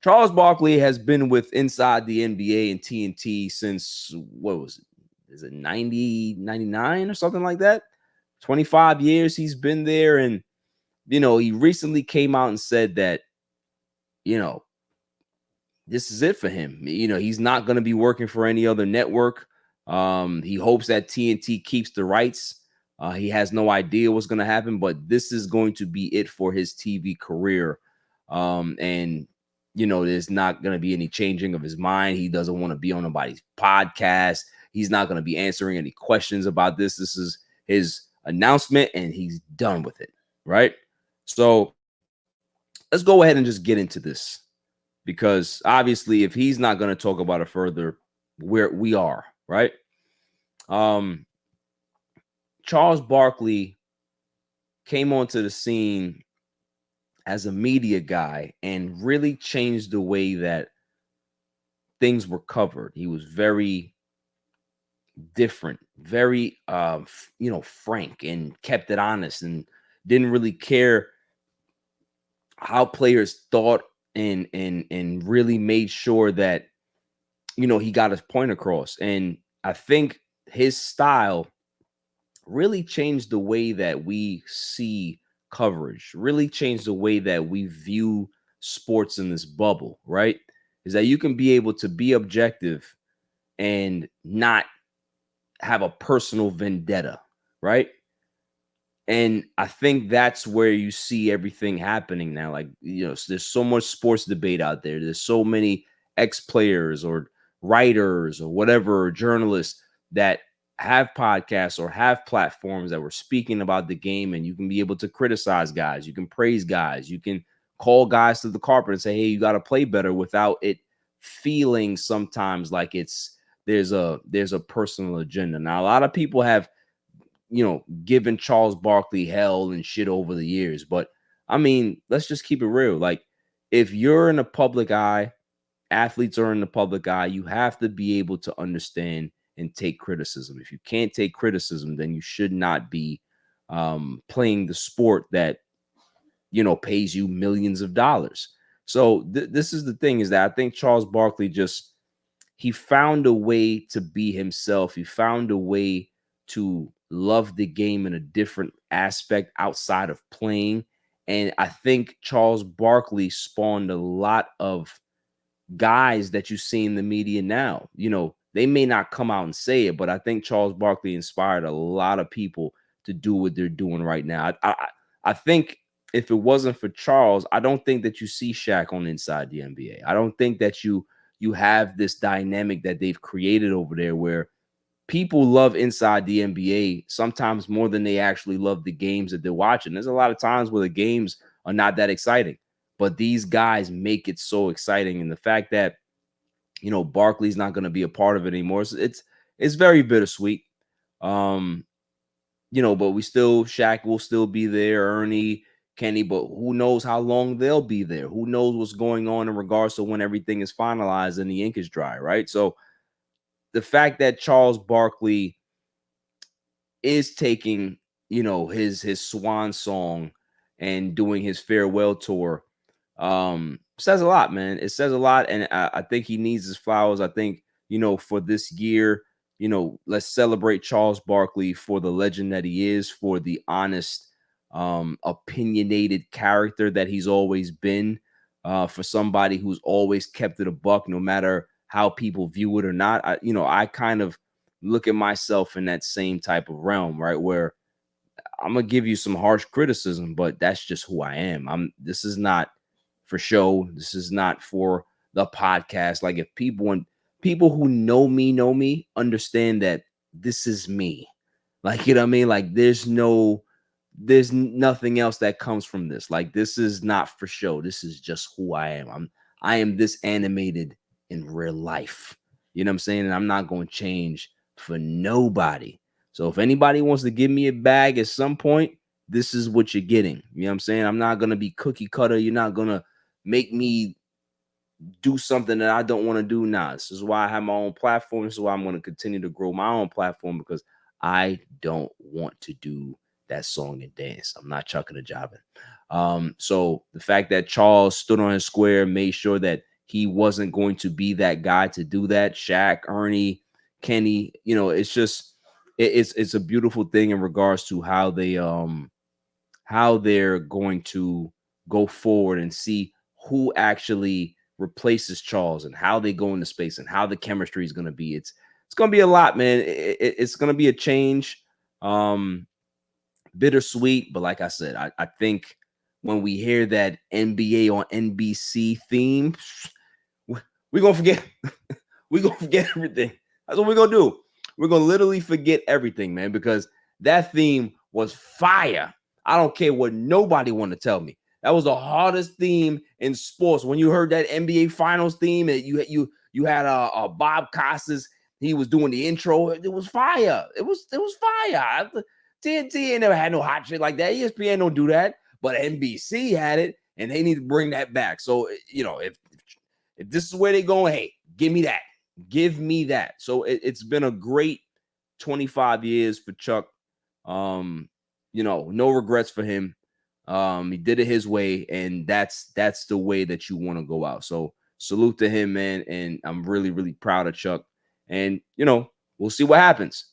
Charles Barkley has been with Inside the NBA and TNT since, what was it? Is it 90, 99 or something like that? 25 years he's been there. And, he recently came out and said that, this is it for him. He's not going to be working for any other network. He hopes that TNT keeps the rights. He has no idea what's going to happen, but this is going to be it for his TV career. And there's not going to be any changing of his mind. He doesn't want to be on nobody's podcast. He's not going to be answering any questions about this. This is his announcement, and he's done with it, right? So let's go ahead and just get into this, because obviously if he's not going to talk about it further, we are, right? Charles Barkley came onto the scene as a media guy and really changed the way that things were covered. He was very different, very frank, and kept it honest, and didn't really care how players thought, and really made sure that he got his point across. And I think his style really changed the way that we see coverage, really changed the way that we view sports in this bubble, right? Is that you can be able to be objective and not have a personal vendetta, right? And I think that's where you see everything happening now. Like, there's so much sports debate out there. There's so many ex-players or writers or whatever, or journalists that have podcasts or have platforms that were speaking about the game, and you can be able to criticize guys, you can praise guys, you can call guys to the carpet and say, hey, you got to play better, without it feeling sometimes like there's a personal agenda. Now, a lot of people have given Charles Barkley hell and shit over the years, but I mean, let's just keep it real. Like, if you're in the public eye, athletes are in the public eye, you have to be able to understand and take criticism. If you can't take criticism, then you should not be playing the sport that pays you millions of dollars. So this is the thing, is that I think Charles Barkley he found a way to be himself. He found a way to love the game in a different aspect outside of playing. And I think Charles Barkley spawned a lot of guys that you see in the media now. They may not come out and say it, but I think Charles Barkley inspired a lot of people to do what they're doing right now. I think if it wasn't for Charles, I don't think that you see Shaq on Inside the NBA. I don't think that you have this dynamic that they've created over there, where people love Inside the NBA sometimes more than they actually love the games that they're watching. There's a lot of times where the games are not that exciting, but these guys make it so exciting. And the fact that Barkley's not going to be a part of it anymore, it's very bittersweet. But Shaq will still be there, Ernie, Kenny, but who knows how long they'll be there? Who knows what's going on in regards to when everything is finalized and the ink is dry, right? So the fact that Charles Barkley is taking, his swan song and doing his farewell tour, says a lot, man. It says a lot, and I think he needs his flowers. I think, for this year, let's celebrate Charles Barkley for the legend that he is, for the honest, opinionated character that he's always been, for somebody who's always kept it a buck, no matter how people view it or not. I kind of look at myself in that same type of realm, right? Where I'm going to give you some harsh criticism, but that's just who I am. This is not for show. This is not for the podcast. Like, if people who know me understand that this is me. Like, you know what I mean? Like, there's nothing else that comes from this. Like, this is not for show. This is just who I am. I am this animated in real life. You know what I'm saying? And I'm not going to change for nobody. So if anybody wants to give me a bag at some point, this is what you're getting. You know what I'm saying? I'm not going to be cookie cutter. You're not going to make me do something that I don't want to do. Nah, this is why I have my own platform. This is why I'm going to continue to grow my own platform, because I don't want to do that song and dance. I'm not chucking and jiving. So the fact that Charles stood on his square, made sure that he wasn't going to be that guy to do that. Shaq, Ernie, Kenny, you know, it's just it's a beautiful thing in regards to how they're going to go forward and see who actually replaces Charles and how they go into space and how the chemistry is going to be. It's going to be a lot, man. It's going to be a change. Bittersweet, but like I said, I think when we hear that NBA on NBC theme, we're gonna forget. We're gonna forget everything. That's what we're gonna do. We're gonna literally forget everything, man, because that theme was fire. I don't care what nobody want to tell me. That was the hardest theme in sports. When you heard that NBA Finals theme, and you had Bob Costas, he was doing the intro. It was fire. It was fire. TNT ain't never had no hot shit like that. ESPN don't do that, but NBC had it, and they need to bring that back. So, you know, if this is where they're going, hey, give me that. Give me that. So it's been a great 25 years for Chuck. You know, no regrets for him. He did it his way, and that's the way that you want to go out. So salute to him, man. And I'm really, really proud of Chuck. And, you know, we'll see what happens.